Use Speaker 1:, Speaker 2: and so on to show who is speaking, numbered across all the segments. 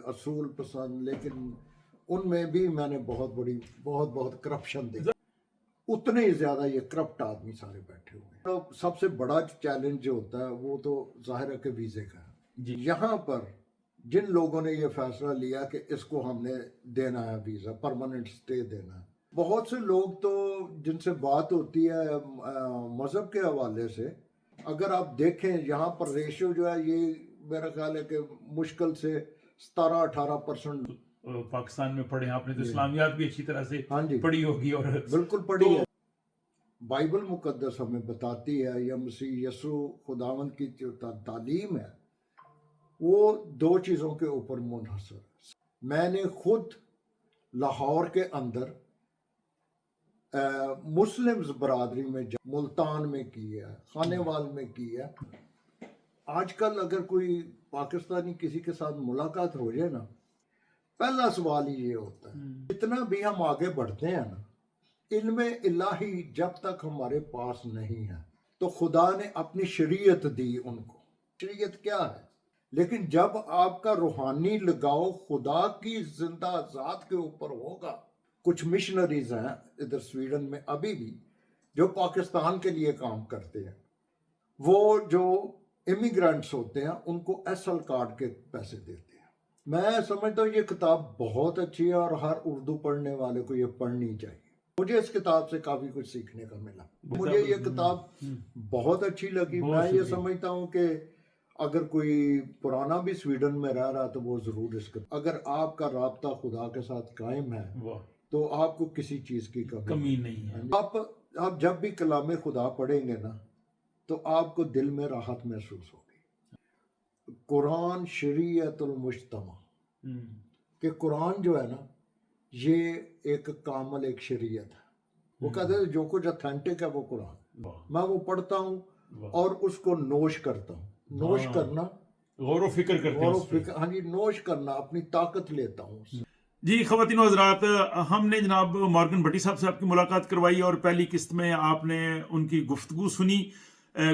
Speaker 1: اصول پسند، لیکن ان میں بھی میں نے بہت کرپشن دیکھی. اتنے ہی زیادہ یہ کرپٹ آدمی سارے بیٹھے ہوئے ہیں. تو سب سے بڑا چیلنج جو ہوتا ہے وہ تو ظاہر ہے کہ ویزے کا ہے. یہاں پر جن لوگوں نے یہ فیصلہ لیا کہ اس کو ہم نے دینا ہے ویزا، پرماننٹ سٹے دینا ہے، بہت سے لوگ تو جن سے بات ہوتی ہے مذہب کے حوالے سے، اگر آپ دیکھیں یہاں پر ریشو جو ہے یہ میرا خیال ہے کہ مشکل سے 17-18%.
Speaker 2: پاکستان میں پڑھے آپ نے تو اسلامیات بھی اچھی طرح سے
Speaker 1: ہاں جی
Speaker 2: پڑھی ہوگی. اور
Speaker 1: بالکل پڑھی ہے. بائبل مقدس ہمیں بتاتی ہے، یا مسیح یسوع خداوند کی جو تعلیم ہے وہ دو چیزوں کے اوپر منحصر ہے. میں نے خود لاہور کے اندر مسلمز برادری میں ملتان میں کی ہے، خانے وال میں کی ہے. آج کل اگر کوئی پاکستانی کسی کے ساتھ ملاقات ہو جائے نا، پہلا سوال ہی یہ ہوتا ہے جتنا بھی ہم آگے بڑھتے ہیں نا، علم الہی جب تک ہمارے پاس نہیں ہے تو خدا نے اپنی شریعت دی ان کو. شریعت کیا ہے؟ لیکن جب آپ کا روحانی لگاؤ خدا کی زندہ ذات کے اوپر ہوگا. کچھ مشنریز ہیں ادھر سویڈن میں ابھی بھی جو پاکستان کے لیے کام کرتے ہیں، وہ جو امیگرینٹس ہوتے ہیں ان کو SL کارڈ کے پیسے دیتے ہیں. میں سمجھتا ہوں یہ کتاب بہت اچھی ہے اور ہر اردو پڑھنے والے کو یہ پڑھنی چاہیے. مجھے اس کتاب سے کافی کچھ سیکھنے کا ملا. مجھے یہ کتاب بہت اچھی لگی. میں یہ سمجھتا ہوں کہ اگر کوئی پرانا بھی سویڈن میں رہ رہا تو وہ ضرور اس کا، اگر آپ کا رابطہ خدا کے ساتھ قائم ہے تو آپ کو کسی چیز کی کمی
Speaker 2: نہیں ہے.
Speaker 1: آپ جب بھی کلام خدا پڑھیں گے نا تو آپ کو دل میں راحت محسوس ہوگی. قرآن شریعت المجتمع، کہ قرآن جو ہے نا یہ ایک کامل ایک شریعت ہے. وہ کہتے ہیں جو کچھ اتھینٹک ہے وہ قرآن. میں وہ پڑھتا ہوں اور اس کو نوش کرتا ہوں. نوش کرنا،
Speaker 2: غور و فکر کرتے ہیں.
Speaker 1: ہاں جی، نوش کرنا، اپنی طاقت لیتا ہوں.
Speaker 2: جی خواتین و حضرات، ہم نے جناب مارگن بھٹی صاحب سے آپ کی ملاقات کروائی اور پہلی قسط میں آپ نے ان کی گفتگو سنی.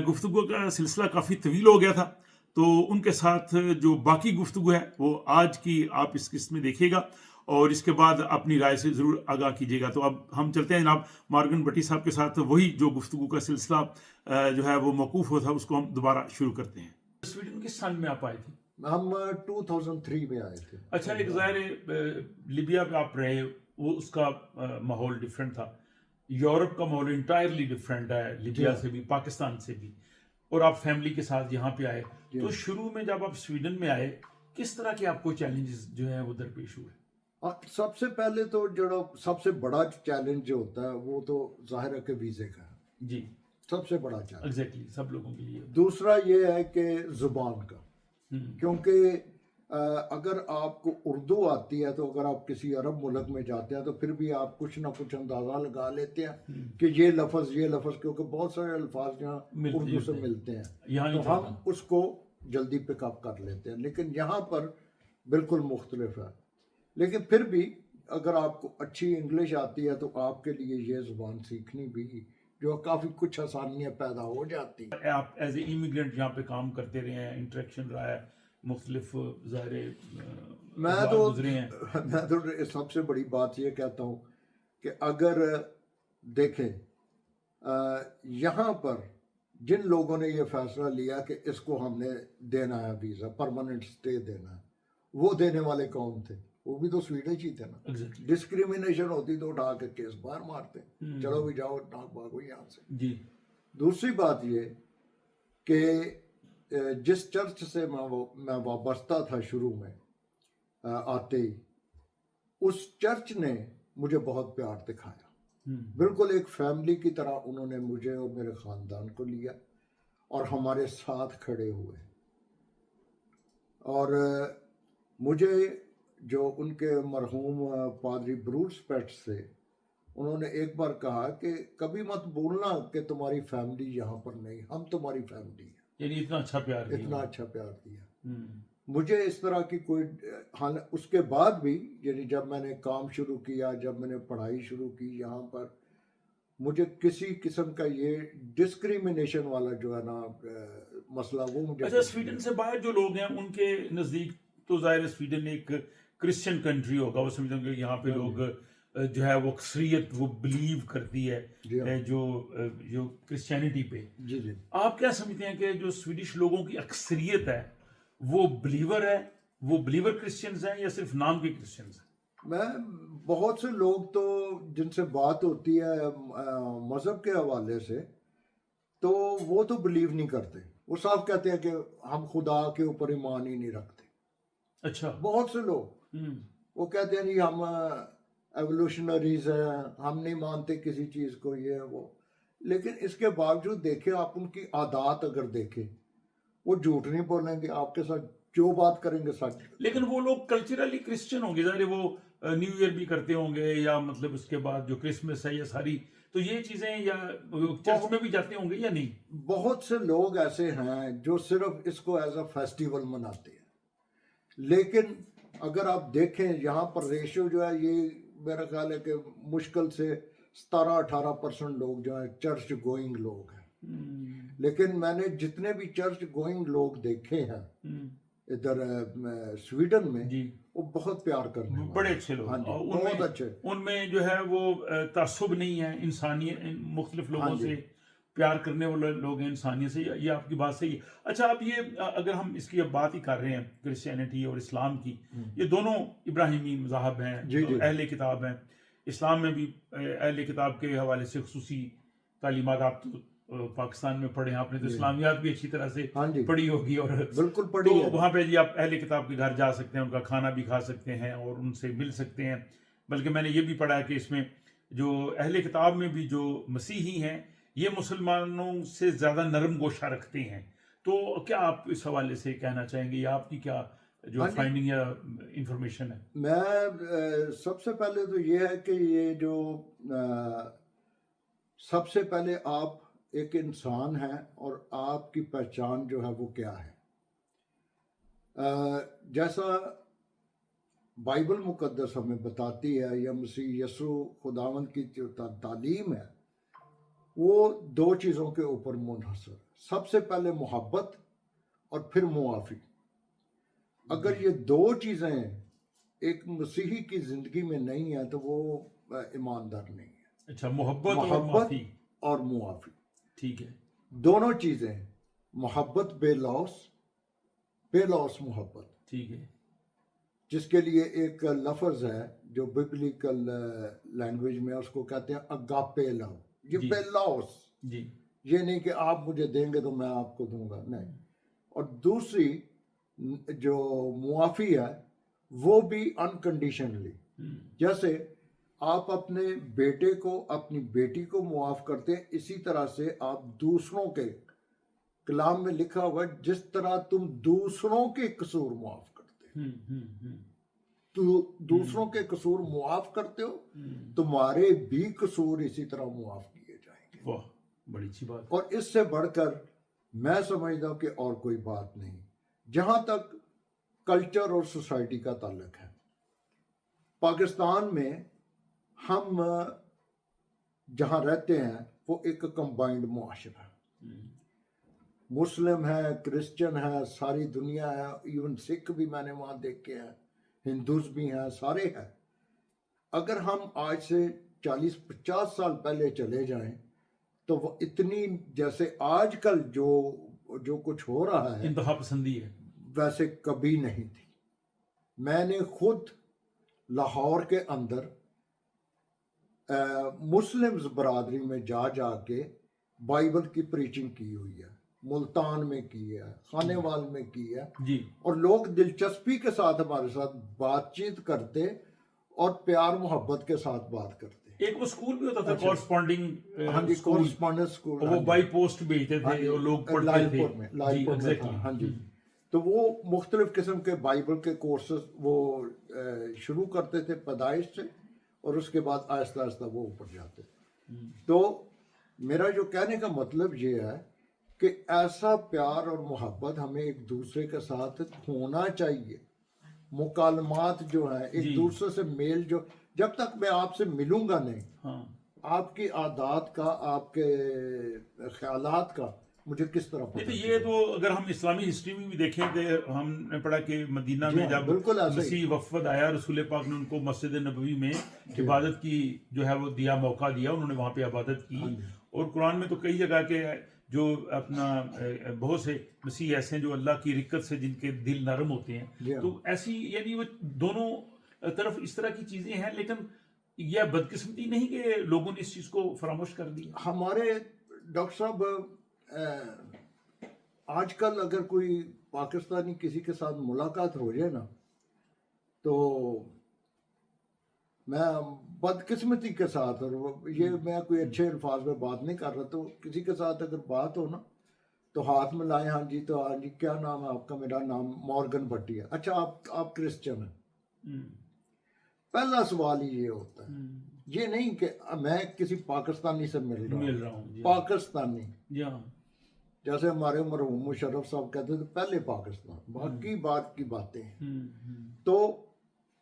Speaker 2: گفتگو کا سلسلہ کافی طویل ہو گیا تھا، تو ان کے ساتھ جو باقی گفتگو ہے وہ آج کی آپ اس قسط میں دیکھیے گا اور اس کے بعد اپنی رائے سے ضرور آگاہ کیجیے گا. تو اب ہم چلتے ہیں جناب مارگن بھٹی صاحب کے ساتھ. وہی جو گفتگو کا سلسلہ جو ہے وہ موقوف ہوا تھا اس کو ہم دوبارہ شروع کرتے ہیں. سویڈن کس سال میں آپ آئے تھے؟
Speaker 1: ہم 2003 میں آئے تھے.
Speaker 2: اچھا، ایک ظاہر لیبیا پہ آپ رہے، وہ اس کا ماحول ڈیفرنٹ تھا. یورپ کا ماحول انٹائرلی ڈیفرنٹ ہے لیبیا سے بھی، پاکستان سے بھی، اور آپ فیملی کے ساتھ یہاں پہ آئے. تو شروع میں جب آپ سویڈن میں آئے کس طرح کے آپ کو چیلنجز جو ہیں وہ درپیش ہوئے؟
Speaker 1: سب سے پہلے تو جو سب سے بڑا چیلنج جو ہوتا ہے وہ تو ظاہر ہے کہ ویزے کا ہے.
Speaker 2: جی،
Speaker 1: سب سے بڑا چیلنج
Speaker 2: ایگزیکٹلی سب لوگوں کے لیے.
Speaker 1: دوسرا یہ ہے کہ زبان کا، کیونکہ اگر آپ کو اردو آتی ہے تو اگر آپ کسی عرب ملک میں جاتے ہیں تو پھر بھی آپ کچھ نہ کچھ اندازہ لگا لیتے ہیں کہ یہ لفظ، کیونکہ بہت سارے الفاظ یہاں اردو سے ملتے ہیں تو ہم اس کو جلدی پک اپ کر لیتے ہیں. لیکن یہاں پر بالکل مختلف ہے. لیکن پھر بھی اگر آپ کو اچھی انگلش آتی ہے تو آپ کے لیے یہ زبان سیکھنی بھی جو کافی کچھ آسانیاں پیدا ہو جاتی.
Speaker 2: آپ ایز اے امیگرینٹ یہاں پہ کام کرتے رہے ہیں، انٹریکشن رہا ہے، مختلف ظاہر گزرے ہیں.
Speaker 1: میں تو سب سے بڑی بات یہ کہتا ہوں کہ اگر دیکھیں یہاں پر جن لوگوں نے یہ فیصلہ لیا کہ اس کو ہم نے دینا ہے ویزا، پرماننٹ سٹے دینا ہے، وہ دینے والے کون تھے؟ وہ بھی تو سویڈش ہی تھے نا. ڈسکریمنیشن ہوتی تو اٹھا کے کیس باہر مارتے، چلو بھی جاؤ ناک بھاگو یہاں سے.
Speaker 2: جی.
Speaker 1: دوسری بات یہ کہ جس چرچ سے میں وابستہ تھا شروع میں آتے ہی، اس چرچ نے مجھے بہت پیار دکھایا. بالکل ایک فیملی کی طرح انہوں نے مجھے اور میرے خاندان کو لیا اور ہمارے ساتھ کھڑے ہوئے. اور مجھے جو ان کے مرحوم پادری بروس پیٹس تھے، انہوں نے ایک بار کہا کہ کبھی مت بولنا کہ تمہاری فیملی یہاں پر نہیں، ہم تمہاری فیملی ہیں.
Speaker 2: یعنی اتنا اچھا پیار دیا.
Speaker 1: اتنا اچھا پیار دیا. مجھے اس طرح کی کوئی حال. اس کے بعد بھی یعنی جب میں نے کام شروع کیا، جب میں نے پڑھائی شروع کی یہاں پر، مجھے کسی قسم کا یہ ڈسکریمنیشن والا جو ہے نا مسئلہ وہ مجھے.
Speaker 2: اچھا، سویڈن سے باہر جو لوگ ہیں ان کے نزدیک تو ظاہر ہے سویڈن ایک کرسچن کنٹری ہوگا, وہ سمجھتے ہیں کہ یہاں پہ لوگ جو ہے وہ اکثریت وہ بلیو کرتی ہے جو کرسچینٹی پہ.
Speaker 1: جی جی.
Speaker 2: آپ کیا سمجھتے ہیں کہ جو سویڈش لوگوں کی اکثریت ہے وہ بلیور ہے, وہ بلیور کرسچنز ہیں یا صرف نام کے کرسچنز ہیں؟
Speaker 1: میں بہت سے لوگ تو جن سے بات ہوتی ہے مذہب کے حوالے سے, تو وہ تو بلیو نہیں کرتے, وہ صاف کہتے ہیں کہ ہم خدا کے اوپر ایمان ہی نہیں رکھتے.
Speaker 2: اچھا.
Speaker 1: بہت سے لوگ وہ کہتے ہیں جی ہم ایوولوشنریز ہیں, ہم نہیں مانتے کسی چیز کو, یہ وہ. لیکن اس کے باوجود دیکھیں آپ ان کی عادات اگر دیکھیں, وہ جھوٹ نہیں بولیں گے آپ کے ساتھ, جو بات کریں گے سچ.
Speaker 2: لیکن وہ لوگ کلچرلی کرسچن ہوں گے, ظاہر ہے وہ نیو ایئر بھی کرتے ہوں گے, یا مطلب اس کے بعد جو کرسمس ہے یا ساری تو یہ چیزیں, یا چرچ میں بھی جاتے ہوں گے یا نہیں؟
Speaker 1: بہت سے لوگ ایسے ہیں جو صرف اس کو ایز اے فیسٹیول مناتے ہیں. لیکن اگر آپ دیکھیں یہاں پر ریشو جو ہے, یہ میرا خیال ہے کہ مشکل سے 17-18% لوگ جو ہیں چرچ گوئنگ لوگ ہیں. لیکن میں نے جتنے بھی چرچ گوئنگ لوگ دیکھے ہیں ادھر سویڈن میں, وہ بہت پیار کرنے والے,
Speaker 2: بڑے اچھے لوگ,
Speaker 1: بہت اچھے.
Speaker 2: ان میں جو ہے وہ تعصب نہیں ہے, انسانی مختلف لوگوں سے پیار کرنے والے لوگ ہیں, انسانیت سے. یہ آپ کی بات صحیح ہے. اچھا, آپ یہ اگر ہم اس کی اب بات ہی کر رہے ہیں کرسچینٹی اور اسلام کی, یہ دونوں ابراہیمی مذاہب ہیں, اہل کتاب ہیں. اسلام میں بھی اہل کتاب کے حوالے سے خصوصی تعلیمات آپ تو پاکستان میں پڑھے ہیں, آپ نے تو اسلامیات بھی اچھی طرح سے پڑھی ہوگی, اور
Speaker 1: بالکل پڑھی ہے.
Speaker 2: وہاں پہ جی آپ اہل کتاب کے گھر جا سکتے ہیں, ان کا کھانا بھی کھا سکتے ہیں اور ان سے مل سکتے ہیں. بلکہ میں نے یہ بھی پڑھا ہے کہ اس میں جو اہل کتاب میں بھی جو مسیحی ہیں یہ مسلمانوں سے زیادہ نرم گوشہ رکھتے ہیں. تو کیا آپ اس حوالے سے کہنا چاہیں گے, یا آپ کی کیا جو فائنڈنگ یا انفارمیشن ہے؟
Speaker 1: میں سب سے پہلے تو یہ ہے کہ یہ جو سب سے پہلے آپ ایک انسان ہیں, اور آپ کی پہچان جو ہے وہ کیا ہے. جیسا بائبل مقدس ہمیں بتاتی ہے, یا مسیح یسوع خداوند کی جو تعلیم ہے, وہ دو چیزوں کے اوپر منحصر. سب سے پہلے محبت اور پھر معافی. اگر یہ دو چیزیں ایک مسیحی کی زندگی میں نہیں ہیں تو وہ ایماندار نہیں ہے.
Speaker 2: اچھا, محبت
Speaker 1: اور معافی,
Speaker 2: ٹھیک ہے,
Speaker 1: دونوں چیزیں. محبت بے لوس محبت,
Speaker 2: ٹھیک ہے,
Speaker 1: جس کے لیے ایک لفظ ہے جو ببلیکل لینگویج میں اس کو کہتے ہیں اگاپے لو. یہ بے لوس, یہ نہیں کہ آپ مجھے دیں گے تو میں آپ کو دوں گا, نہیں. اور دوسری جو معافی ہے وہ بھی انکنڈیشنلی, جیسے آپ اپنے بیٹے کو اپنی بیٹی کو معاف کرتے ہیں, اسی طرح سے آپ دوسروں کے, کلام میں لکھا ہوا ہے جس طرح تم دوسروں کے قصور معاف کرتے ہیں, تو دوسروں کے قصور معاف کرتے ہو, تمہارے بھی قصور اسی طرح معاف کیے جائیں گے.
Speaker 2: واہ, بڑی اچھی بات.
Speaker 1: اور اس سے بڑھ کر میں سمجھتا ہوں کہ اور کوئی بات نہیں. جہاں تک کلچر اور سوسائٹی کا تعلق ہے, پاکستان میں ہم جہاں رہتے ہیں وہ ایک کمبائنڈ معاشرہ ہے. مسلم ہے, کرسچن ہے, ساری دنیا ہے, ایون سکھ بھی میں نے وہاں دیکھے ہیں, ہندوز بھی ہیں, سارے ہیں. اگر ہم آج سے 40-50 سال پہلے چلے جائیں تو وہ اتنی, جیسے آج کل جو کچھ ہو رہا ہے,
Speaker 2: انتہا پسندی ہے,
Speaker 1: ویسے کبھی نہیں تھی. میں نے خود لاہور کے اندر مسلمز برادری میں جا کے بائبل کی پریچنگ کی ہوئی ہے, ملتان میں کی ہے, خانے وال میں کی ہے, اور لوگ دلچسپی کے ساتھ ہمارے ساتھ بات چیت کرتے اور پیار محبت کے ساتھ بات کرتے.
Speaker 2: ایک وہ سکول بھی ہوتا تھا کورسپونڈنگ,
Speaker 1: ہاں جی, کورسپونڈنس سکول,
Speaker 2: وہ بائی پوسٹ بھیجتے تھے اور لوگ پڑھتے تھے.
Speaker 1: لائل پور میں, ہاں جی. تو وہ مختلف قسم کے بائبل کے کورسز وہ شروع کرتے تھے پیدائش سے, اور اس کے بعد آہستہ آہستہ وہ اوپر جاتے. تو میرا جو کہنے کا مطلب یہ ہے کہ ایسا پیار اور محبت ہمیں ایک دوسرے کے ساتھ ہونا چاہیے. مکالمات جو ہیں ایک دوسرے سے میل, جو جب تک میں آپ سے ملوں گا نہیں, آپ کی عادات کا, آپ کے خیالات کا مجھے کس طرح پتہ
Speaker 2: نہیں تو یہ تو اگر ہم اسلامی ہسٹری میں بھی دیکھیں کہ ہم نے پڑھا کہ مدینہ
Speaker 1: جی
Speaker 2: میں
Speaker 1: ہاں،
Speaker 2: جب
Speaker 1: بالکل ایسا ہی۔
Speaker 2: مسیح وفد آیا رسول پاک نے ان کو مسجد نبوی میں عبادت کی جو ہے وہ دیا، موقع دیا، انہوں نے وہاں پہ عبادت کی.
Speaker 1: ہاں جی۔
Speaker 2: اور قرآن میں تو کئی جگہ کے جو اپنا بہت سے مسیح ایسے ہیں جو اللہ کی رکت سے جن کے دل نرم ہوتے ہیں،
Speaker 1: جی ہاں۔
Speaker 2: تو ایسی یعنی وہ دونوں طرف اس طرح کی چیزیں ہیں، لیکن یہ بدقسمتی نہیں کہ لوگوں نے اس چیز کو فراموش کر دیا.
Speaker 1: ہمارے ڈاکٹر صاحب آج کل اگر کوئی پاکستانی کسی کے ساتھ ملاقات ہو جائے نا، تو میں بدقسمتی کے ساتھ، اور یہ میں کوئی اچھے الفاظ میں بات نہیں کر رہا، تو کسی کے ساتھ اگر بات ہو نا تو ہاتھ میں لائیں، ہاں جی تو ہاں جی کیا نام ہے آپ کا؟ میرا نام مورگن بھٹی ہے. اچھا آپ کرسچن ہیں؟ پہلا سوال ہی یہ ہوتا ہے، یہ نہیں کہ میں کسی پاکستانی سے مل رہا ہوں. پاکستانی جیسے ہمارے مرحوم مشرف صاحب کہتے تھے پہلے پاکستان، باقی بات کی باتیں ہیں. تو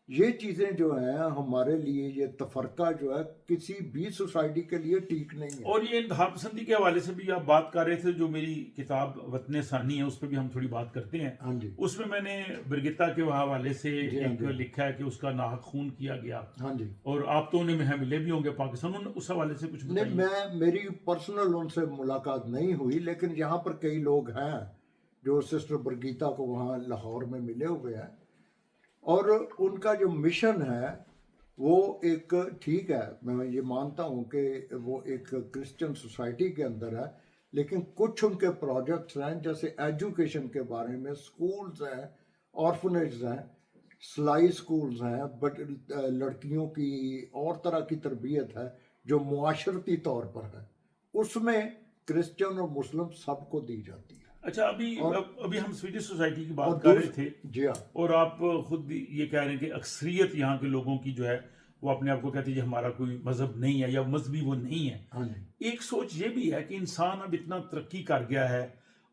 Speaker 1: یہ چیزیں جو ہیں ہمارے لیے، یہ تفرقہ جو ہے کسی بھی سوسائٹی کے لیے ٹھیک نہیں ہے.
Speaker 2: اور یہ انتہا پسندی کے حوالے سے بھی آپ بات کر رہے تھے، جو میری کتاب وطن ثانی ہے اس پہ بھی ہم تھوڑی بات کرتے ہیں.
Speaker 1: ہاں جی،
Speaker 2: اس میں نے برگتا کے حوالے سے
Speaker 1: جی ہاں
Speaker 2: ایک
Speaker 1: جی،
Speaker 2: لکھا ہے کہ اس کا ناحق خون کیا گیا،
Speaker 1: ہاں جی.
Speaker 2: اور آپ تو انہیں میں ملے بھی ہوں گے پاکستان، اس حوالے سے کچھ
Speaker 1: نہیں،
Speaker 2: بتائیے.
Speaker 1: میری پرسنل ان سے ملاقات نہیں ہوئی، لیکن یہاں پر کئی لوگ ہیں جو سسٹر برگیتا کو وہاں لاہور میں ملے ہوئے ہیں، اور ان کا جو مشن ہے وہ ایک ٹھیک ہے، میں یہ مانتا ہوں کہ وہ ایک کرسچن سوسائٹی کے اندر ہے، لیکن کچھ ان کے پروجیکٹس ہیں جیسے ایجوکیشن کے بارے میں، سکولز ہیں، آرفنیجز ہیں، سلائی سکولز ہیں، بٹ لڑکیوں کی اور طرح کی تربیت ہے جو معاشرتی طور پر ہے، اس میں کرسچن اور مسلم سب کو دی جاتی ہے.
Speaker 2: اچھا، ابھی ہم سویڈش سوسائٹی کی
Speaker 1: اور
Speaker 2: بات کر رہے تھے،
Speaker 1: جی ہاں،
Speaker 2: اور آپ خود یہ کہہ رہے ہیں کہ اکثریت یہاں کے لوگوں کی جو ہے وہ اپنے آپ کو کہتے ہیں کہ ہمارا کوئی مذہب نہیں ہے یا مذہبی وہ نہیں ہے.
Speaker 1: ہاں جی،
Speaker 2: ایک سوچ یہ بھی ہے کہ انسان اب اتنا ترقی کر گیا ہے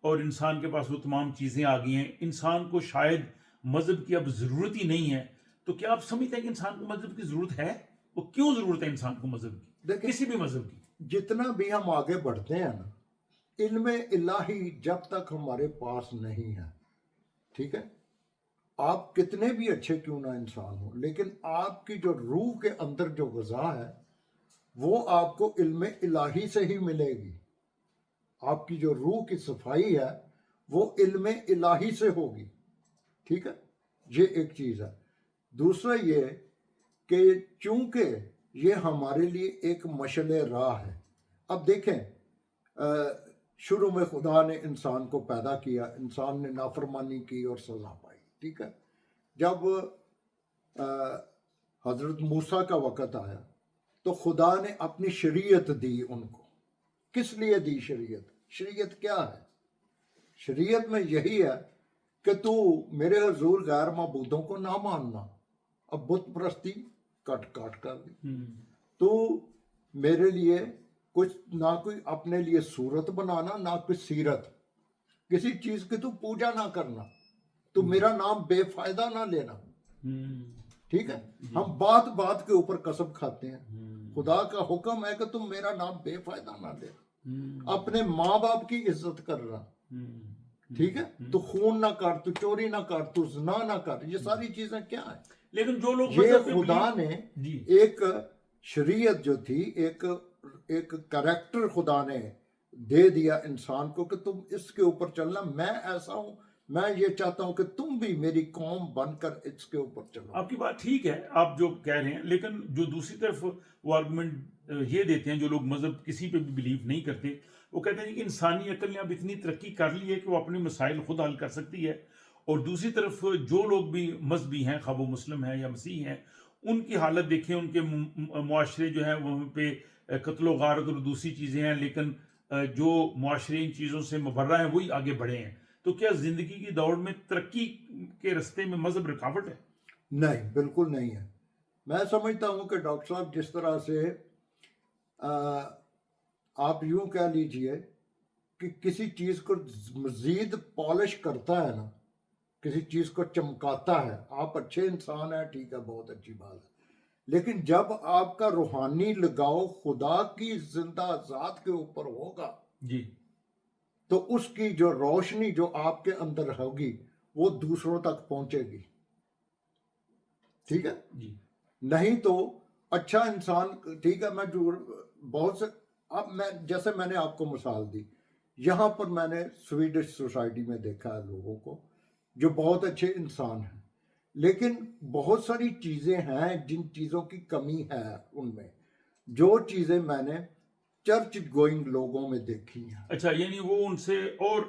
Speaker 2: اور انسان کے پاس وہ تمام چیزیں آ گئی ہیں، انسان کو شاید مذہب کی اب ضرورت ہی نہیں ہے. تو کیا آپ سمجھتے ہیں کہ انسان کو مذہب کی ضرورت ہے؟ وہ کیوں ضرورت ہے انسان کو مذہب کی،
Speaker 1: دیکھیں
Speaker 2: کسی بھی مذہب کی؟
Speaker 1: جتنا بھی ہم آگے بڑھتے ہیں نا، علم الہی جب تک ہمارے پاس نہیں ہے، ٹھیک ہے، آپ کتنے بھی اچھے کیوں نہ انسان ہو، لیکن آپ کی جو روح کے اندر جو غذا ہے وہ آپ کو علم الہی سے ہی ملے گی. آپ کی جو روح کی صفائی ہے وہ علم الہی سے ہوگی، ٹھیک ہے. یہ ایک چیز ہے. دوسرا یہ کہ چونکہ یہ ہمارے لیے ایک مشعل راہ ہے. اب دیکھیں، شروع میں خدا نے انسان کو پیدا کیا، انسان نے نافرمانی کی اور سزا پائی، ٹھیک ہے. جب حضرت موسیٰ کا وقت آیا تو خدا نے اپنی شریعت دی ان کو. کس لیے دی شریعت؟ شریعت کیا ہے؟ شریعت میں یہی ہے کہ تو میرے حضور غیر معبودوں کو نہ ماننا. اب بت پرستی کٹ کر دی. تو میرے لیے کچھ نہ کوئی اپنے لیے صورت بنانا، نہ کوئی سیرت، کسی چیز کی تو پوجا نہ کرنا، تو میرا نام بے فائدہ نہ لینا، ٹھیک ہے. ہم بات بات کے اوپر قسم کھاتے ہیں. خدا کا حکم ہے کہ تم میرا نام بے فائدہ نہ لے. اپنے ماں باپ کی عزت کرنا، ٹھیک ہے. تو خون نہ کر، تو چوری نہ کر، تو زنا نہ کر. یہ ساری چیزیں کیا ہیں؟
Speaker 2: لیکن جو لوگ
Speaker 1: یہ خدا نے
Speaker 2: جی
Speaker 1: ایک شریعت جو تھی، ایک کریکٹر خدا نے دے دیا انسان کو کہ تم اس کے اوپر چلنا. میں ایسا ہوں، میں یہ چاہتا ہوں کہ تم بھی میری قوم بن کر اس کے اوپر چلو.
Speaker 2: آپ کی بات ٹھیک ہے، آپ جو کہہ رہے ہیں، لیکن جو دوسری طرف وہ آرگومنٹ یہ دیتے ہیں، جو لوگ مذہب کسی پہ بھی بلیو نہیں کرتے، وہ کہتے ہیں کہ انسانی عقل نے اب اتنی ترقی کر لی ہے کہ وہ اپنے مسائل خود حل کر سکتی ہے. اور دوسری طرف جو لوگ بھی مذہبی ہیں، خواہ وہ مسلم ہیں یا مسیح ہیں، ان کی حالت دیکھیں، ان کے معاشرے جو ہیں وہاں پہ قتل و غارت اور دوسری چیزیں ہیں، لیکن جو معاشرے ان چیزوں سے مبرہ ہیں وہی آگے بڑھے ہیں. تو کیا زندگی کی دوڑ میں ترقی کے رستے میں مذہب رکاوٹ ہے؟
Speaker 1: نہیں، بالکل نہیں ہے. میں سمجھتا ہوں کہ ڈاکٹر صاحب جس طرح سے آپ یوں کہہ لیجئے کہ کسی چیز کو مزید پالش کرتا ہے نا، کسی چیز کو چمکاتا ہے. آپ اچھے انسان ہیں، ٹھیک ہے، بہت اچھی بات ہے، لیکن جب آپ کا روحانی لگاؤ خدا کی زندہ ذات کے اوپر ہوگا
Speaker 2: جی
Speaker 1: تو اس کی جو روشنی جو آپ کے اندر ہوگی وہ دوسروں تک پہنچے گی. ٹھیک ہے؟
Speaker 2: جی
Speaker 1: نہیں تو اچھا انسان ٹھیک ہے میں جو بہت سے اب جیسے میں نے آپ کو مثال دی, یہاں پر میں نے سویڈش سوسائٹی میں دیکھا ہے لوگوں کو جو بہت اچھے انسان ہیں, لیکن بہت ساری چیزیں ہیں جن چیزوں کی کمی ہے ان میں, جو چیزیں میں نے چرچ گوئنگ لوگوں میں دیکھی ہیں.
Speaker 2: اچھا, یعنی وہ ان سے اور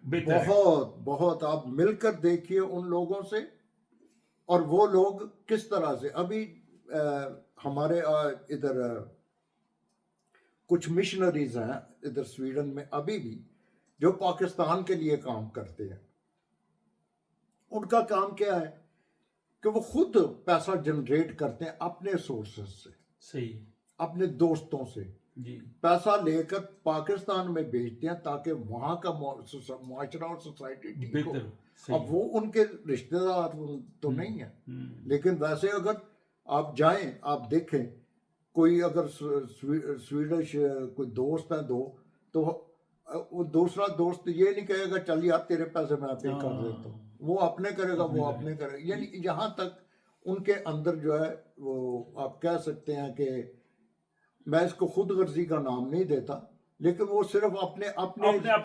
Speaker 2: بہتر ہے.
Speaker 1: بہت بہت آپ مل کر دیکھیے ان لوگوں سے, اور وہ لوگ کس طرح سے ابھی ہمارے ادھر کچھ مشنریز ہیں ادھر سویڈن میں ابھی بھی جو پاکستان کے لیے کام کرتے ہیں. ان کا کام کیا ہے کہ وہ خود پیسہ جنریٹ کرتے ہیں اپنے سورسز سے,
Speaker 2: صحیح.
Speaker 1: اپنے دوستوں سے
Speaker 2: جی
Speaker 1: پیسہ لے کر پاکستان میں بھیجتے ہیں تاکہ وہاں کا معاشرہ اور سوسائٹی ٹھیک ہو.
Speaker 2: بہتر.
Speaker 1: اب وہ ان کے رشتہ دار تو نہیں ہیں, لیکن ویسے اگر آپ جائیں آپ دیکھیں کوئی اگر سویڈش کوئی دوست ہے دو, تو وہ دوسرا دوست یہ نہیں کہے گا چل یار تیرے پیسے میں پے کر دیتا ہوں, وہ اپنے کرے گا, وہ اپنے کرے گا. یعنی یہاں تک ان کے اندر جو ہے وہ آپ کہہ سکتے ہیں کہ میں اس کو خود غرضی کا نام نہیں دیتا, لیکن وہ صرف اپنے
Speaker 2: آپ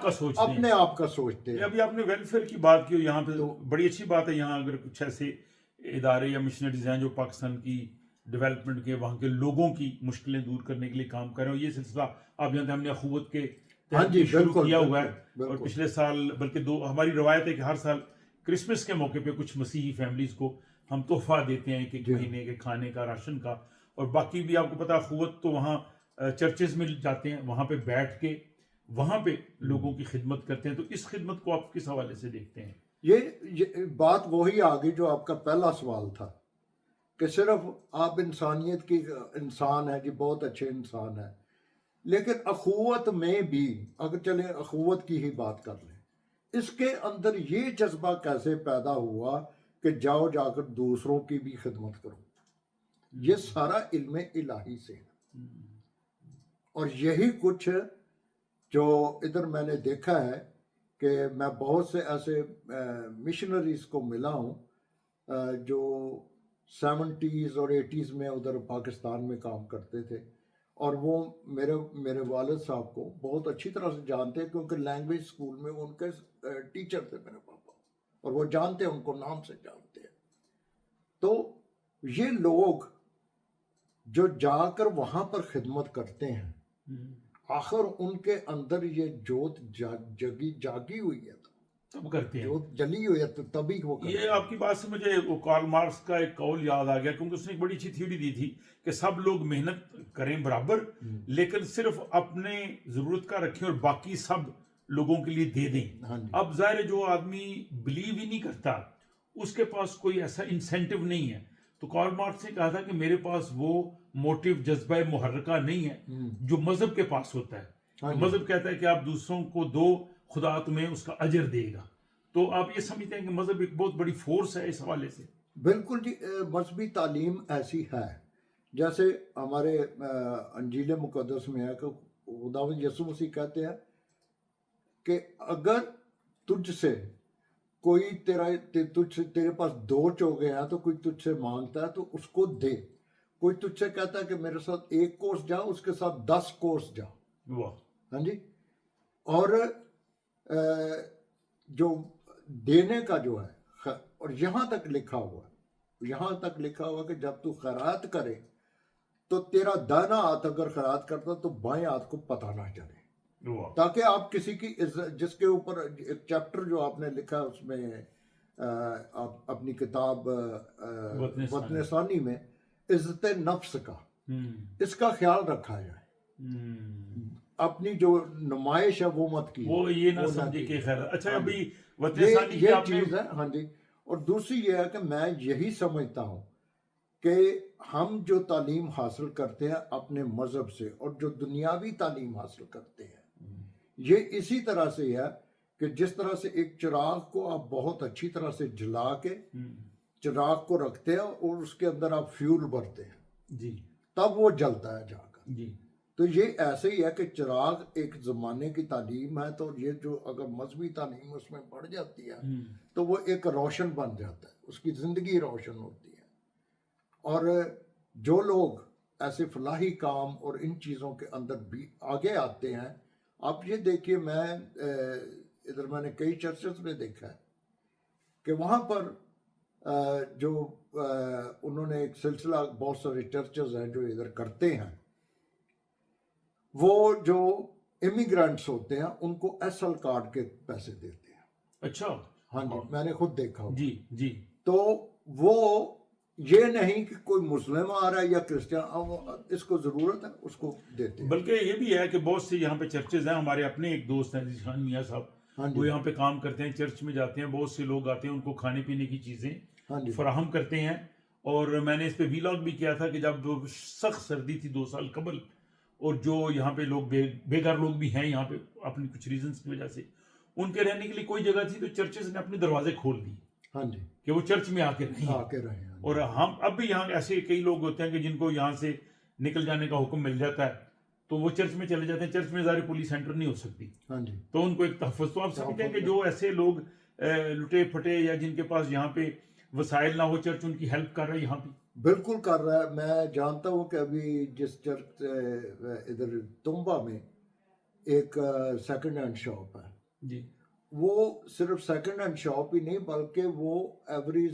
Speaker 2: کا سوچتے ہیں.
Speaker 1: اپنے آپ کا سوچتے ہیں.
Speaker 2: ابھی آپ نے ویلفیئر کی بات کی, یہاں پہ بڑی اچھی بات ہے. یہاں اگر کچھ ایسے ادارے یا مشنریز ہیں جو پاکستان کی ڈیولپمنٹ کے وہاں کے لوگوں کی مشکلیں دور کرنے کے لیے کام کر رہے ہیں, یہ سلسلہ آپ جانتے ہیں ہم نے اخوت کے تحت شروع کیا ہوا ہے. اور پچھلے سال بلکہ ہماری روایت ہے کہ ہر سال کرسمس کے موقع پہ کچھ مسیحی فیملیز کو ہم تحفہ دیتے ہیں ایک مہینے کے کھانے کا, راشن کا. اور باقی بھی آپ کو پتا اخوت تو وہاں چرچز میں جاتے ہیں, وہاں پہ بیٹھ کے وہاں پہ لوگوں کی خدمت کرتے ہیں. تو اس خدمت کو آپ کس حوالے سے دیکھتے ہیں؟
Speaker 1: یہ بات وہی آ گئی جو آپ کا پہلا سوال تھا کہ صرف آپ انسانیت کی انسان ہے جی, بہت اچھے انسان ہے, لیکن اخوت میں بھی اگر چلیں اخوت کی ہی بات کر لیں, اس کے اندر یہ جذبہ کیسے پیدا ہوا کہ جاؤ جا کر دوسروں کی بھی خدمت کرو. یہ سارا علم الہی سے ہے, اور یہی کچھ جو ادھر میں نے دیکھا ہے کہ میں بہت سے ایسے مشنریز کو ملا ہوں جو 70s اور 80s میں ادھر پاکستان میں کام کرتے تھے, اور وہ میرے والد صاحب کو بہت اچھی طرح سے جانتے ہیں کیونکہ لینگویج اسکول میں ان کے ٹیچر تھے میرے پاپا, اور وہ جانتے ہیں, ان کو نام سے جانتے ہیں. تو یہ لوگ جو جا کر وہاں پر خدمت کرتے ہیں, آخر ان کے اندر یہ جوت جاگی ہوئی ہے,
Speaker 2: تب کرتے ہیں,
Speaker 1: جوت جلی ہوئی ہے, تو تبھی وہ کرتے ہیں.
Speaker 2: یہ آپ کی بات سے مجھے وہ کارل مارکس کا ایک قول یاد آ گیا, کیونکہ اس نے ایک بڑی اچھی تھیوری دی تھی کہ سب لوگ محنت کریں برابر, لیکن صرف اپنے ضرورت کا رکھیں اور باقی سب لوگوں کے لیے دے دیں. اب ظاہر جو آدمی بلیو ہی نہیں کرتا اس کے پاس کوئی ایسا انسینٹیو نہیں ہے. تو کارل مارکس نے کہا تھا کہ میرے پاس وہ موٹیو جذبہ محرکہ نہیں ہے جو مذہب کے پاس ہوتا ہے. مذہب کہتا ہے کہ آپ دوسروں کو دو, خدا تمہیں اس کا اجر دے گا. تو آپ یہ سمجھتے ہیں کہ مذہب ایک بہت بڑی فورس ہے اس حوالے سے؟
Speaker 1: بالکل جی, مذہبی تعلیم ایسی ہے جیسے ہمارے انجیل مقدس میں ہے کہ خداوند یسوع مسیح کہتے ہیں کہ اگر تجھ سے کوئی تیرے پاس 2 چوگے ہیں تو کوئی تجھ سے مانگتا ہے تو اس کو دے. کوئی تجھ سے کہتا ہے کہ میرے ساتھ 1 کورس جا, اس کے ساتھ 10 کورس جا. ہاں جی. اور جو دینے کا جو ہے, اور یہاں تک لکھا ہوا کہ جب تو خیرات کرے تو تیرا دائنا ہاتھ اگر خیرات کرتا تو بائیں ہاتھ کو پتہ نہ چلے, تاکہ آپ کسی کی جس کے اوپر ایک چیپٹر جو آپ نے لکھا اس میں آپ اپنی کتاب وطن ثانی میں عزت نفس کا, اس کا خیال رکھا جائے. اپنی جو نمائش ہے وہ مت کی,
Speaker 2: وہ یہ نہ سمجھے کہ خیر. اچھا, ابھی
Speaker 1: یہ چیز ہے. ہاں جی. اور دوسری یہ ہے کہ میں یہی سمجھتا ہوں کہ ہم جو تعلیم حاصل کرتے ہیں اپنے مذہب سے, اور جو دنیاوی تعلیم حاصل کرتے ہیں, یہ اسی طرح سے ہے کہ جس طرح سے ایک چراغ کو آپ بہت اچھی طرح سے جلا کے چراغ کو رکھتے ہیں اور اس کے اندر آپ فیول بھرتے ہیں,
Speaker 2: جی,
Speaker 1: تب وہ جلتا ہے جا کر.
Speaker 2: جی.
Speaker 1: تو یہ ایسے ہی ہے کہ چراغ ایک زمانے کی تعلیم ہے، تو یہ جو اگر مذہبی تعلیم اس میں بڑھ جاتی ہے تو وہ ایک روشن بن جاتا ہے، اس کی زندگی روشن ہوتی ہے. اور جو لوگ ایسے فلاحی کام اور ان چیزوں کے اندر بھی آگے آتے ہیں، آپ یہ دیکھیے، ادھر میں نے کئی چرچز میں دیکھا ہے کہ وہاں پر جو انہوں نے ایک سلسلہ، بہت سارے چرچز ہیں جو ادھر کرتے ہیں، وہ جو امیگرینٹس ہوتے ہیں ان کو ایس ایل کارڈ کے پیسے دیتے ہیں.
Speaker 2: اچھا.
Speaker 1: ہاں جی، میں نے خود دیکھا ہوا.
Speaker 2: جی جی.
Speaker 1: تو وہ یہ نہیں کہ کوئی مسلم آ رہا ہے یا کرسچن، اس کو ضرورت ہے اس کو دیتے ہیں.
Speaker 2: بلکہ یہ بھی ہے کہ بہت سے یہاں پہ چرچز ہیں، ہمارے اپنے ایک دوست ہیں ذیشان میاں صاحب، وہ یہاں پہ کام کرتے ہیں، چرچ میں جاتے ہیں، بہت سے لوگ آتے ہیں، ان کو کھانے پینے کی چیزیں فراہم کرتے ہیں. اور میں نے اس پہ ویلاگ بھی کیا تھا کہ جب سخت سردی تھی 2 سال قبل، اور جو یہاں پہ لوگ بے گھر لوگ بھی ہیں یہاں پہ اپنی کچھ ریزنز کی وجہ سے، ان کے رہنے کے لیے کوئی جگہ تھی، تو چرچز نے اپنے دروازے کھول دیے. ہاں جی، کہ وہ چرچ میں آ کے رہیں. اور ہم اب بھی یہاں ایسے کئی لوگ ہوتے ہیں کہ جن کو یہاں سے نکل جانے کا حکم مل جاتا ہے تو وہ چرچ میں چلے جاتے ہیں. چرچ میں ظاہر پولیس انٹر نہیں ہو سکتی، تو ان کو ایک تحفظ. تو آپ سمجھتے ہیں کہ جو ایسے لوگ لٹے پھٹے یا جن کے پاس یہاں پہ وسائل نہ ہو، چرچ ان کی ہیلپ کر رہا ہے یہاں پہ.
Speaker 1: بالکل کر رہا ہے. میں جانتا ہوں کہ ابھی جس چرچ ادھر تمبا میں ایک سیکنڈ ہینڈ شاپ ہے
Speaker 2: جی،
Speaker 1: وہ صرف سیکنڈ ہینڈ شاپ ہی نہیں بلکہ وہ ایوری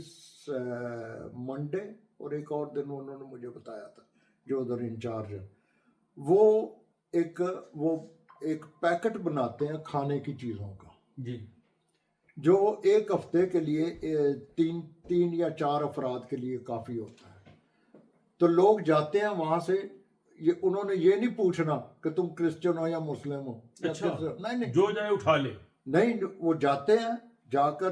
Speaker 1: منڈے اور ایک اور دن انہوں نے مجھے بتایا تھا جو ادھر انچارج ہے، وہ ایک پیکٹ بناتے ہیں کھانے کی چیزوں کا
Speaker 2: جی،
Speaker 1: جو ایک ہفتے کے لیے 3 یا 4 افراد کے لیے کافی ہوتا ہے. تو لوگ جاتے ہیں وہاں سے، انہوں نے یہ نہیں پوچھنا کہ تم کرسچن ہو یا مسلم ہو.
Speaker 2: اچھا،
Speaker 1: نہیں،
Speaker 2: جو جائے اٹھا لے.
Speaker 1: نہیں، وہ جاتے ہیں، جا کر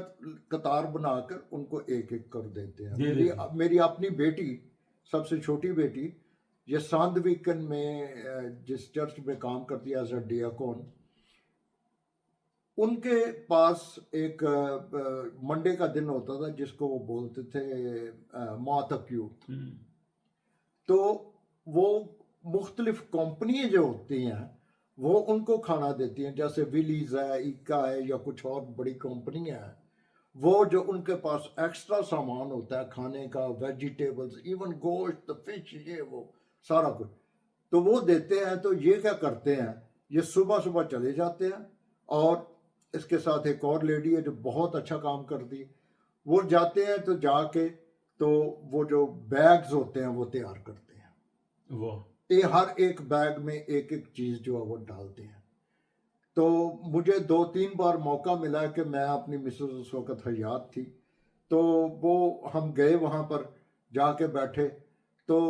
Speaker 1: قطار بنا کر ان کو ایک ایک کر دیتے ہیں. میری اپنی بیٹی، سب سے چھوٹی بیٹی، یہ ساندویکن میں جس چرچ میں کام کرتی ہے ایز اے ڈیاکون، ان کے پاس ایک منڈے کا دن ہوتا تھا جس کو وہ بولتے تھے ماتکیوت. تو وہ مختلف کمپنیاں جو ہوتی ہیں وہ ان کو کھانا دیتی ہیں، جیسے ویلیز ہے، ایکا ہے، یا کچھ اور بڑی کمپنیاں ہیں. وہ جو ان کے پاس ایکسٹرا سامان ہوتا ہے کھانے کا، ویجیٹیبلز، ایون گوشت، فش، یہ وہ سارا کچھ، تو وہ دیتے ہیں. تو یہ کیا کرتے ہیں، یہ صبح صبح چلے جاتے ہیں، اور اس کے ساتھ ایک اور لیڈی ہے جو بہت اچھا کام کرتی، وہ جاتے ہیں تو جا کے تو وہ جو بیگز ہوتے ہیں وہ تیار کرتے ہیں.
Speaker 2: وہ
Speaker 1: ہر ایک بیگ میں ایک ایک چیز جو ہے وہ ڈالتے ہیں. تو مجھے 2-3 بار موقع ملا کہ میں اپنی مسز اس وقت حیات تھی، تو وہ ہم گئے وہاں پر، جا کے بیٹھے، تو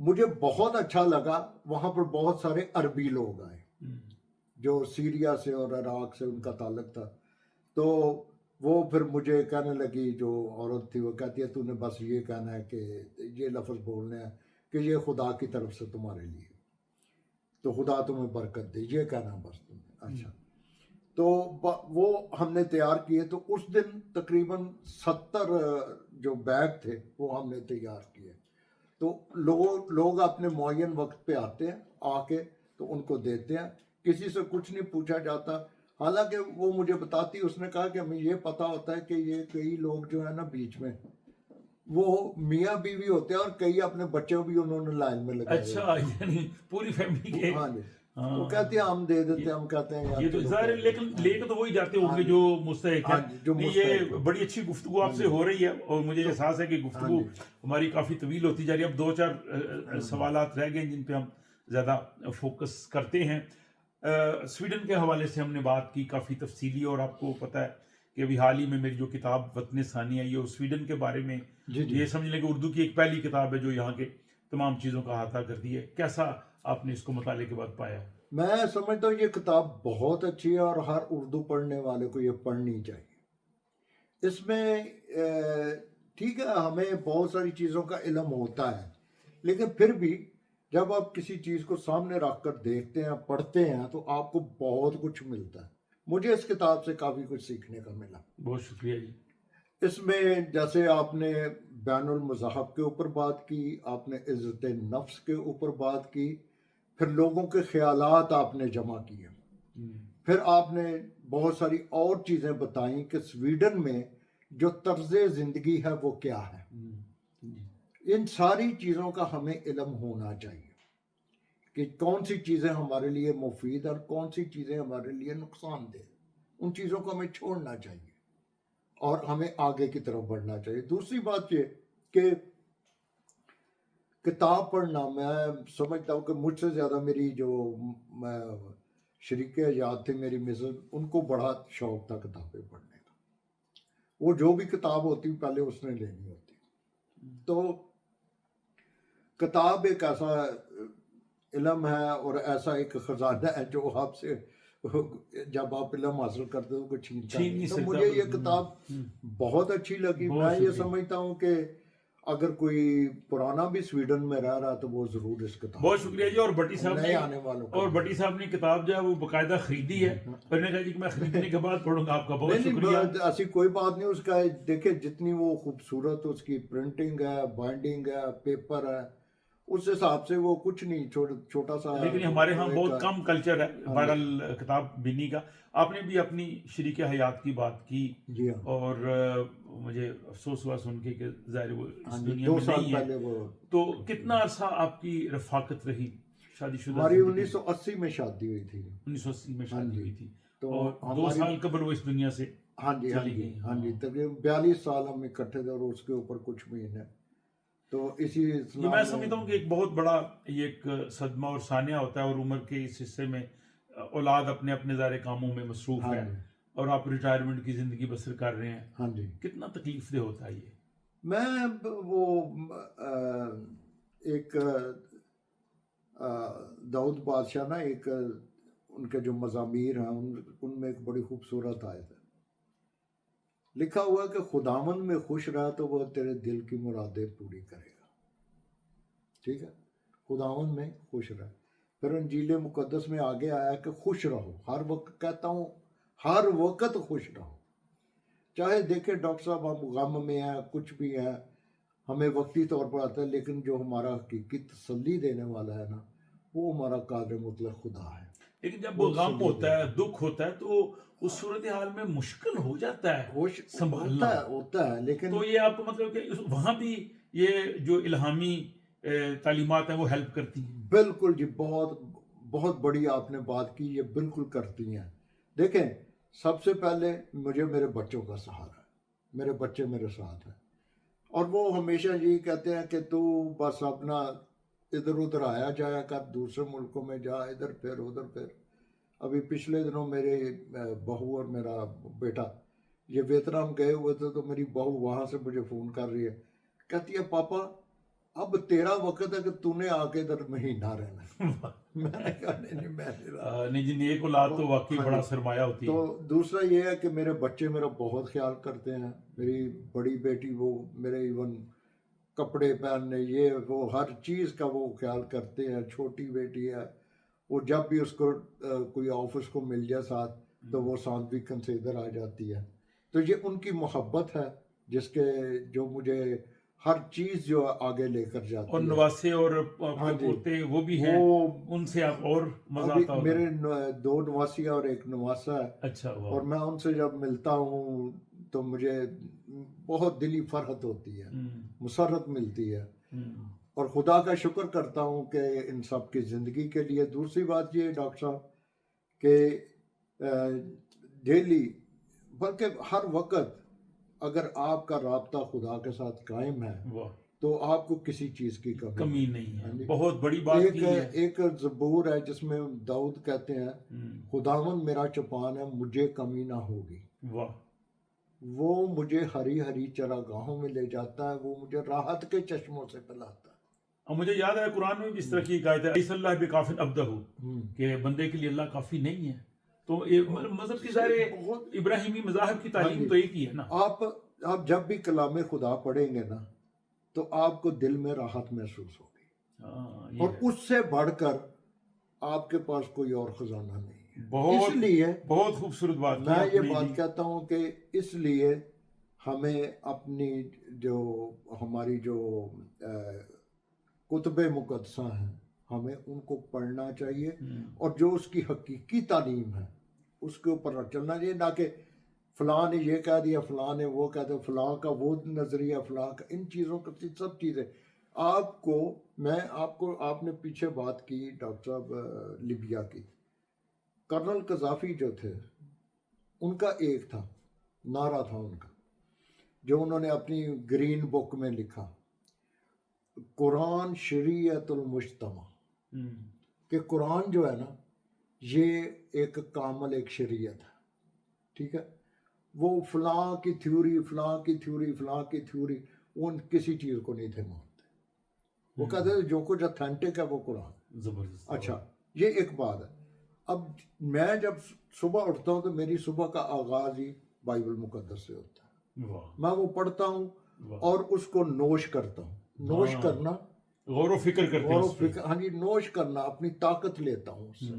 Speaker 1: مجھے بہت اچھا لگا. وہاں پر بہت سارے عربی لوگ آئے جو سیریا سے اور عراق سے ان کا تعلق تھا. تو وہ پھر مجھے کہنے لگی، جو عورت تھی وہ کہتی ہے تو نے بس یہ کہنا ہے کہ یہ لفظ بولنے ہیں کہ یہ خدا کی طرف سے تمہارے لیے، تو خدا تمہیں برکت دے، یہ کہنا بس تم نے. اچھا، تو وہ ہم نے تیار کیے. تو اس دن تقریباً 70 جو بیگ تھے وہ ہم نے تیار کیے. تو لوگ اپنے معین وقت پہ آتے ہیں، آ کے تو ان کو دیتے ہیں، کسی سے کچھ نہیں پوچھا جاتا. حالانکہ وہ مجھے بتاتی، اس نے کہا کہ ہمیں یہ پتا ہوتا ہے کہ یہ کئی لوگ جو ہے نا بیچ میں وہ میاں بیوی ہوتے ہیں اور کئی اپنے بچوں بھی انہوں نے لائن میں لگائے.
Speaker 2: اچھا، یعنی پوری فیملی کے.
Speaker 1: ہاں جی، وہ کہتے ہیں ہم دے دیتے ہیں، ہم کہتے ہیں
Speaker 2: یہ تو ظاہر، لیکن لے کے تو وہی جاتے ہوں گے جو مستحق ہیں. یہ بڑی اچھی گفتگو آپ سے ہو رہی ہے، اور مجھے احساس ہے کہ گفتگو ہماری کافی طویل ہوتی جا رہی ہے. اب 2-4 سوالات رہ گئے جن پہ ہم زیادہ فوکس کرتے ہیں. سویڈن کے حوالے سے ہم نے بات کی کافی تفصیلی، اور آپ کو پتہ ہے کہ ابھی حال ہی میں میری جو کتاب وطن ثانی ہے یہ سویڈن کے بارے میں، یہ سمجھ لیں کہ اردو کی ایک پہلی کتاب ہے جو یہاں کے تمام چیزوں کا احاطہ کرتی ہے. کیسا آپ نے اس کو مطالعے کے بعد پایا؟
Speaker 1: میں سمجھتا ہوں یہ کتاب بہت اچھی ہے اور ہر اردو پڑھنے والے کو یہ پڑھنی چاہیے. اس میں ٹھیک ہے ہمیں بہت ساری چیزوں کا علم ہوتا ہے، لیکن پھر بھی جب آپ کسی چیز کو سامنے رکھ کر دیکھتے ہیں، پڑھتے ہیں، تو آپ کو بہت کچھ ملتا ہے. مجھے اس کتاب سے کافی کچھ سیکھنے کا ملا.
Speaker 2: بہت شکریہ جی.
Speaker 1: اس میں جیسے آپ نے بین المذہب کے اوپر بات کی، آپ نے عزت نفس کے اوپر بات کی، پھر لوگوں کے خیالات آپ نے جمع کیے، پھر آپ نے بہت ساری اور چیزیں بتائیں کہ سویڈن میں جو طرز زندگی ہے وہ کیا ہے. ان ساری چیزوں کا ہمیں علم ہونا چاہیے کہ کون سی چیزیں ہمارے لیے مفید اور کون سی چیزیں ہمارے لیے نقصان دہ. ان چیزوں کو ہمیں چھوڑنا چاہیے اور ہمیں آگے کی طرف بڑھنا چاہیے. دوسری بات یہ کہ کتاب پڑھنا، میں سمجھتا ہوں کہ مجھ سے زیادہ میری جو شریک حیات تھے میری مسز، ان کو بڑا شوق تھا کتابیں پڑھنے کا. وہ جو بھی کتاب ہوتی پہلے اس نے لینی ہوتی. تو کتاب ایک ایسا علم ہے اور ایسا ایک خزانہ ہے جو آپ سے جب آپ علم حاصل کرتے ہو کوئی چھینتا نہیں. تو مجھے یہ کتاب بہت اچھی لگی. میں یہ سمجھتا ہوں کہ اگر کوئی پرانا بھی سویڈن میں رہ رہا تو وہ ضرور اس کتاب.
Speaker 2: بہت شکریہ جی. اور بٹی صاحب
Speaker 1: نئے آنے والوں
Speaker 2: اور بٹی صاحب نے کتاب جو ہے وہ باقاعدہ خریدی ہے، اور نے کہا جی کہ میں خریدنے کے بعد پڑھوں گا. آپ کا بہت شکریہ.
Speaker 1: ایسی کوئی بات نہیں. اس کا دیکھیں جتنی وہ خوبصورت اس کی پرنٹنگ ہے، بائنڈنگ ہے، پیپر ہے، اس حساب سے وہ کچھ نہیں، چھوٹا سا.
Speaker 2: لیکن ہمارے ہاں بہت کم کلچر ہے بہرحال کتاب بینی کا. آپ نے بھی اپنی شریک حیات کی بات کی،
Speaker 1: جی ہاں،
Speaker 2: اور مجھے افسوس ہوا سن کے کہ ظاہر وہ اس دنیا
Speaker 1: 2
Speaker 2: میں
Speaker 1: سال
Speaker 2: نہیں
Speaker 1: پہلے
Speaker 2: ہے.
Speaker 1: وہ.
Speaker 2: تو کتنا عرصہ آپ کی رفاقت رہی شادی شدہ؟
Speaker 1: ہماری 1980 میں شادی ہوئی تھی.
Speaker 2: 1980 میں شادی ہوئی تھی،
Speaker 1: تو
Speaker 2: اور 2 سال قبل وہ اس دنیا سے
Speaker 1: ہاں جی تقریباً 42 سال ہم اکٹھے تھے، اور اس کے اوپر کچھ مہینے. تو اسی
Speaker 2: یہ میں سمجھتا ہوں کہ ایک بہت بڑا یہ ایک صدمہ اور سانحہ ہوتا ہے، اور عمر کے اس حصے میں اولاد اپنے اپنے ظاہر کاموں میں مصروف ہے، اور آپ ریٹائرمنٹ کی زندگی بسر کر رہے ہیں.
Speaker 1: ہاں جی،
Speaker 2: کتنا تکلیف دہ ہوتا ہے یہ؟
Speaker 1: میں وہ ایک داؤد بادشاہ نا، ایک ان کے جو مزامیر ہیں ان میں ایک بڑی خوبصورت آیت ہے. لکھا ہوا کہ خداوند میں خوش رہا تو وہ تیرے دل کی مرادیں پوری کرے گا. ٹھیک ہے، خداوند میں خوش رہا. پھر انجیل مقدس میں آگے آیا کہ خوش رہو ہر وقت. کہتا ہوں ہر وقت خوش رہو. چاہے دیکھیں ڈاکٹر صاحب ہم غم میں ہیں، کچھ بھی ہیں، ہمیں وقتی طور پر آتا ہے، لیکن جو ہمارا حقیقی تسلی دینے والا ہے نا، وہ ہمارا قادر مطلق خدا ہے.
Speaker 2: لیکن جب وہ غم ہوتا ہے، دکھ ہوتا ہے، تو اس صورتحال میں مشکل ہو جاتا ہے سنبھالنا.
Speaker 1: ہوتا ہے لیکن
Speaker 2: تو یہ آپ کو مطلب کہ وہاں بھی یہ جو الہامی تعلیمات ہیں وہ ہیلپ کرتی ہیں؟
Speaker 1: بالکل جی، بہت بہت بڑی آپ نے بات کی. یہ بالکل کرتی ہیں. دیکھیں سب سے پہلے مجھے میرے بچوں کا سہارا ہے. میرے بچے میرے ساتھ ہیں، اور وہ ہمیشہ یہی کہتے ہیں کہ تو بس اپنا ادھر ادھر آیا جایا کر، دوسرے ملکوں میں جا، ادھر پھر ادھر پھر. ابھی پچھلے دنوں میرے بہو اور میرا بیٹا یہ ویتنام گئے ہوئے تھے، تو میری بہو وہاں سے مجھے فون کر رہی ہے، کہتی ہے پاپا اب تیرا وقت ہے کہ تو نے آ کے ادھر مہینہ رہنا ہے. میں نے کہا نہیں میں
Speaker 2: نہیں جی، نیک اولاد تو واقعی بڑا سرمایہ ہوتی ہے.
Speaker 1: تو دوسرا یہ ہے کہ میرے بچے میرا بہت خیال کرتے ہیں. میری بڑی بیٹی وہ میرے ایون کپڑے پہننے، یہ وہ ہر چیز کا وہ خیال کرتے ہیں. چھوٹی بیٹی ہے، وہ جب بھی اس کو کوئی آفس کو مل جائے ساتھ تو وہ ساتھ ویکن سے ادھر آ جاتی ہے. تو یہ ان کی محبت ہے جس کے جو مجھے ہر چیز جو آگے لے کر جاتی ہے.
Speaker 2: اور نواسے اور پوتے وہ بھی ہیں، ان سے آپ اور مزہ آتا ہوگا.
Speaker 1: میرے 2 نواسیاں اور 1 نواسا ہے.
Speaker 2: اچھا،
Speaker 1: اور میں ان سے جب ملتا ہوں تو مجھے بہت دلی فرحت ہوتی ہے، مسرت ملتی ہے، اور خدا کا شکر کرتا ہوں کہ ان سب کی زندگی کے لیے. دوسری بات یہ ڈاکٹر صاحب کہ ڈیلی بلکہ ہر وقت اگر آپ کا رابطہ خدا کے ساتھ قائم ہے تو آپ کو کسی چیز کی
Speaker 2: کمی نہیں ہے. بہت بڑی بات ہے.
Speaker 1: ایک زبور ہے جس میں داؤد کہتے ہیں خداوند میرا چوپان ہے، مجھے کمی نہ ہوگی.
Speaker 2: واہ.
Speaker 1: وہ مجھے ہری ہری چراگاہوں میں لے جاتا ہے، وہ مجھے راحت کے چشموں سے پلاتا ہے.
Speaker 2: اور مجھے یاد ہے قرآن میں بھی اس طرح کی ایک آیت ہے، لیس اللہ بکافٍ عبدہ، کہ بندے کے لیے اللہ کافی نہیں ہے. تو مذہب کی ظاہر ابراہیمی مذاہب کی تعلیم تو ایک ہی ہے نا.
Speaker 1: آپ جب بھی کلام خدا پڑھیں گے نا تو آپ کو دل میں راحت محسوس ہوگی، اور اس سے بڑھ کر آپ کے پاس کوئی اور خزانہ نہیں ہے. اس لیے
Speaker 2: بہت خوبصورت بات
Speaker 1: میں یہ بات کہتا ہوں کہ اس لیے ہمیں اپنی جو ہماری جو کتب مقدسہ ہیں ہمیں ان کو پڑھنا چاہیے اور جو اس کی حقیقی تعلیم ہے اس کے اوپر چلنا چاہیے، نہ کہ فلاں نے یہ کہہ دیا، فلاں نے وہ کہہ دیا، فلاں کا وہ نظریہ، فلاں کا، ان چیزوں کا سب چیزیں آپ نے پیچھے بات کی ڈاکٹر صاحب لیبیا کی، کرنل قذافی جو تھے ان کا ایک تھا نعرہ تھا ان کا جو انہوں نے اپنی گرین بک میں لکھا، قرآن شریعت المجتمع، کہ قرآن جو ہے نا یہ ایک کامل ایک شریعت ہے، ٹھیک ہے، وہ فلاں کی تھیوری، فلاں کی تھیوری، فلاں کی تھیوری، وہ کسی چیز کو نہیں تھے مانتے، وہ کہتے تھے جو کچھ اتھینٹک ہے وہ قرآن۔
Speaker 2: زبردست۔
Speaker 1: اچھا، یہ ایک بات ہے۔ اب میں جب صبح اٹھتا ہوں تو میری صبح کا آغاز ہی بائبل مقدس سے ہوتا ہے، میں وہ پڑھتا ہوں اور اس کو نوش کرتا ہوں، نوش کرنا،
Speaker 2: غور و فکر کرتے ہیں،
Speaker 1: غور و فکر، ہاں جی، نوش کرنا، اپنی طاقت لیتا ہوں اس سے،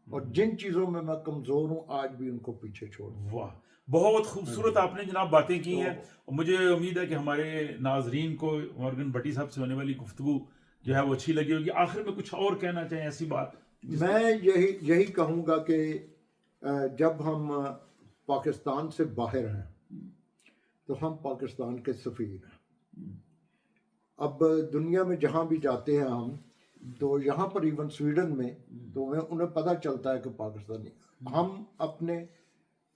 Speaker 1: اور جن چیزوں میں میں کمزور ہوں آج بھی ان کو پیچھے چھوڑ دوں۔
Speaker 2: واہ، بہت خوبصورت آپ نے جناب باتیں کی ہیں، اور مجھے امید ہے کہ ہمارے ناظرین کو مورگن بٹی صاحب سے ہونے والی گفتگو جو ہے وہ اچھی لگی ہوگی۔ آخر میں کچھ اور کہنا چاہیں ایسی بات؟
Speaker 1: میں یہی کہوں گا کہ جب ہم پاکستان سے باہر ہیں تو ہم پاکستان کے سفیر ہیں۔ اب دنیا میں جہاں بھی جاتے ہیں ہم، تو یہاں پر ایون سویڈن میں تو انہیں پتہ چلتا ہے کہ پاکستانی، ہم اپنے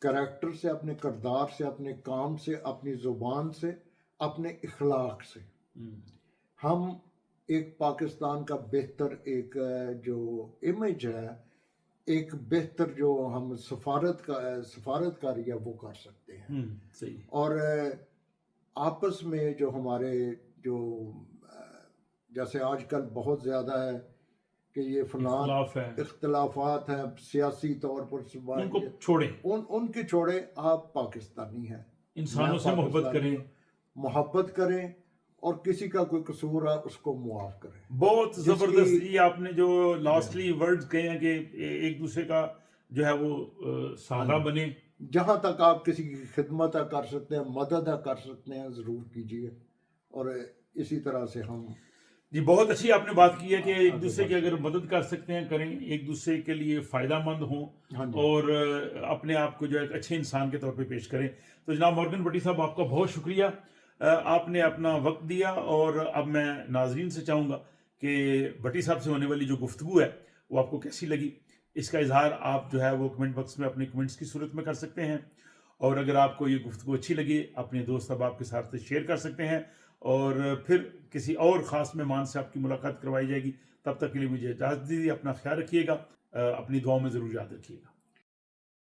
Speaker 1: کریکٹر سے، اپنے کردار سے، اپنے کام سے، اپنی زبان سے، اپنے اخلاق سے ہم ایک پاکستان کا بہتر ایک جو امیج ہے، ایک بہتر جو ہم سفارتکاری ہے وہ کر سکتے ہیں۔
Speaker 2: صحیح۔
Speaker 1: اور آپس میں جو ہمارے جو جیسے آج کل بہت زیادہ ہے کہ یہ فلاں اختلافات ہیں سیاسی طور پر،
Speaker 2: ان کو چھوڑیں،
Speaker 1: ان کے چھوڑیں، آپ پاکستانی ہیں،
Speaker 2: انسانوں سے
Speaker 1: محبت کریں اور کسی کا کوئی قصور ہے اس کو معاف کریں۔
Speaker 2: بہت زبردست یہ آپ نے جو لاسٹلی ورڈز کہے ہیں کہ ایک دوسرے کا جو ہے وہ سہارا بنے،
Speaker 1: جہاں تک آپ کسی کی خدمت کر سکتے ہیں، مدد کر سکتے ہیں، ضرور کیجیے، اور اسی طرح سے ہم
Speaker 2: جی بہت اچھی آپ نے بات کی ہے کہ ایک دوسرے کی اگر مدد کر سکتے ہیں کریں، ایک دوسرے کے لیے فائدہ مند ہوں اور اپنے آپ کو جو ایک اچھے انسان کے طور پہ پیش کریں۔ تو جناب مورگن بٹی صاحب آپ کا بہت شکریہ، آپ نے اپنا وقت دیا، اور اب میں ناظرین سے چاہوں گا کہ بٹی صاحب سے ہونے والی جو گفتگو ہے وہ آپ کو کیسی لگی، اس کا اظہار آپ جو ہے وہ کمنٹ باکس میں اپنے کمنٹس کی صورت میں کر سکتے ہیں، اور اگر آپ کو یہ گفتگو اچھی لگی اپنے دوست احباب کے ساتھ شیئر کر سکتے ہیں، اور پھر کسی اور خاص مہمان سے آپ کی ملاقات کروائی جائے گی۔ تب تک کے لیے مجھے اجازت دیجیے، اپنا خیال رکھیے گا، اپنی دعاؤں میں ضرور یاد رکھیے گا۔